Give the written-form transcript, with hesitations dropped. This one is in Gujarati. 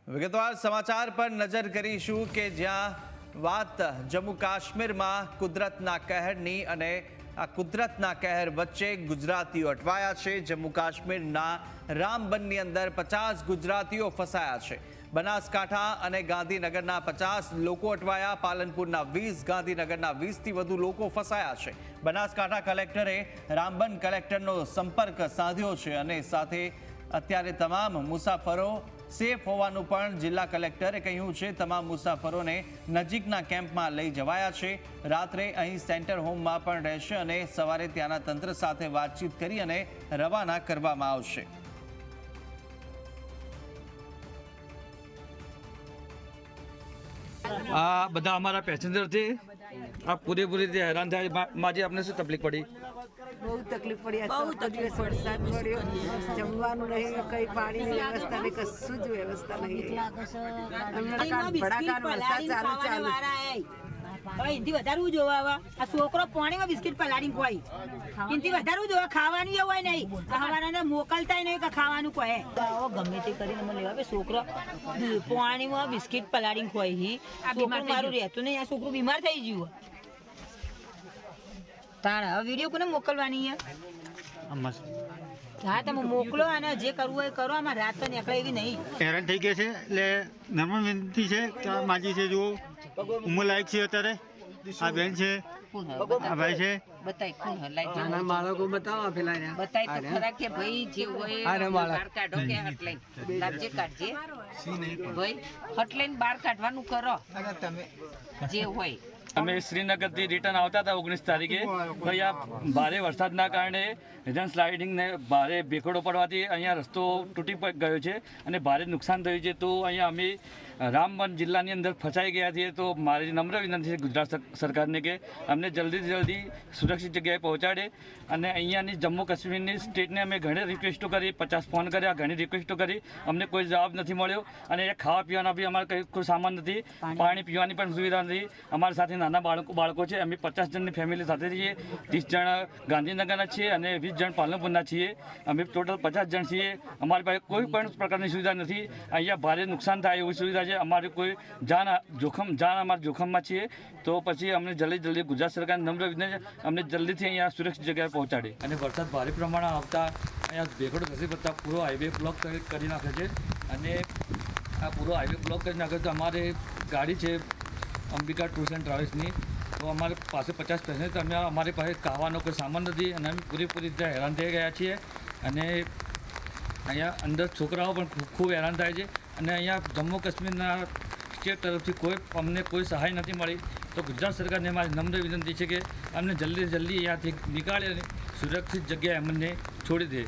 વિગતવાર સમાચાર પર નજર કરીશું કે જ્યાં વાત જમ્મુ કાશ્મીરમાં કુદરતના કહેરની અને આ કુદરતના કહેર વચ્ચે ગુજરાતીઓ અટવાયા છે। જમ્મુ કાશ્મીરના રામબનની અંદર 50 ગુજરાતીઓ ફસાયા છે। બનાસકાંઠા અને ગાંધીનગરના 50 લોકો અટવાયા, પાલનપુરના 20, ગાંધીનગરના 20થી વધુ લોકો ફસાયા છે। બનાસકાંઠા કલેક્ટરે રામબન કલેક્ટરનો સંપર્ક સાધ્યો છે અને સાથે અત્યારે તમામ મુસાફરો સેફ હોવાનું પણ જિલ્લા કલેક્ટરે કહ્યું છે। તમામ મુસાફરોને નજીકના કેમ્પમાં લઈ જવાયા છે। રાત્રે અહીં સેન્ટર હોમમાં પણ રહેશે અને સવારે ત્યાંના તંત્ર સાથે વાતચીત કરી અને રવાના કરવામાં આવશે। आ बधा हमारा पैसेंजर थे। आप पूरी રીતે हैरान था। माजी आपने શું તકલીફ પડી? બહુ તકલીફ પડી। બહુ દિવસ વરસાદ પડ્યો, જમવાનું નહીં, કઈ પાણીની વ્યવસ્થા નહીં, કશું જ વ્યવસ્થા નહીં। ભડાકાનો વરસાદ ચાલુ એનથી વધારવું જોવા આ છોકરો પાણીમાં બિસ્કિટ પલાળી ખોઈ એનથી વધારવું જોવા ખાવાનું એવું હોય નહીં ખાવાના મોકલતા નહીં કે ખાવાનું કહે ગમે તે કરીને મને લેવા છોકરો પાણીમાં બિસ્કિટ પલાળી ખોઈ છોકરું મારું રહેતું નહીં। આ છોકરું બીમાર થઈ ગયું। તારા હવે વિડીયો કોને મોકલવાની? હા તમે મોકલો અને જે કરવું હોય કરો। આમાં રાત તો નીકળે એવી નહીં। હેરાન થઈ ગયા છે એટલે નમ્ર વિનંતી છે કે આ માજી છે જો ઉંમર લાયક છે અત્યારે આ બેન છે આ ભાઈ છે બતાય કોણ હલાય નાના બાળકો બતાવો પેલા બતાય તો ખરા કે ભાઈ જે હોય બહાર કાઢો કે હટલાઈન લાવજે કાઢજે ભાઈ હટલાઈન બહાર કાઢવાનું કરો જે હોય। અમે શ્રીનગરથી રિટર્ન આવતા હતા 19 તારીખે। ભાઈ આ ભારે વરસાદના કારણે સ્લાઇડિંગ ને ભારે ભેખડો પડવાથી અહીંયા રસ્તો તૂટી ગયો છે અને ભારે નુકસાન થયું છે। તો અહીંયા અમે રામબન જિલ્લાની અંદર ફસાઈ ગયા છીએ। તો મારી નમ્ર વિનંતી છે ગુજરાત સરકારને કે અમને જલ્દીથી જલ્દી સુરક્ષિત જગ્યાએ પહોંચાડે અને અહીંયાની જમ્મુ કાશ્મીરની સ્ટેટને અમે ઘણી રિક્વેસ્ટો કરી, 50 ફોન કર્યા, ઘણી રિક્વેસ્ટો કરી, અમને કોઈ જવાબ નથી મળ્યો। અને ખાવા પીવાના બી અમારે કોઈ સામાન નથી, પાણી પીવાની પણ સુવિધા નથી। અમારી સાથે નાના બાળકો છે। અમે 50 જણની ફેમિલી સાથે છીએ। 30 જણ ગાંધીનગરના છીએ અને 20 જણ પાલનપુરના છીએ। અમે ટોટલ 50 જણ છીએ। અમારી પાસે કોઈ પણ પ્રકારની સુવિધા નથી। અહીંયા ભારે નુકસાન થાય એવી સુવિધા છે। અમારી કોઈ જાન અમારા જોખમમાં છીએ। તો પછી અમને જલ્દી ગુજરાત સરકાર નમ્ર વિનંતી અમને જલ્દીથી અહીંયા સુરક્ષિત જગ્યાએ પહોંચાડે। અને વરસાદ ભારે પ્રમાણમાં આવતા અહીંયા ભેખડો ધસી પડતા પૂરો હાઈવે બ્લોક કરી નાખે છે અને આ પૂરો હાઈવે બ્લોક કરી નાખે તો અમારે ગાડી છે અંબિકા ટૂર્સ એન્ડ ટ્રાવેલ્સની। તો અમારી પાસે 50 પેસેન્જર અમે અમારી પાસે ખાવાનો કોઈ સામાન નથી અને અમે પૂરેપૂરી રીતે હેરાન થઈ ગયા છીએ। અને અહીંયા અંદર છોકરાઓ પણ ખૂબ હેરાન થાય છે અને અહીંયા જમ્મુ કાશ્મીરના સ્ટેટ તરફથી અમને કોઈ સહાય નથી મળી। તો ગુજરાત સરકારને મારી નમ્ર વિનંતી છે કે અમને જલ્દી અહીંયાથી નીકાળે અને સુરક્ષિત જગ્યાએ અમને છોડી દે।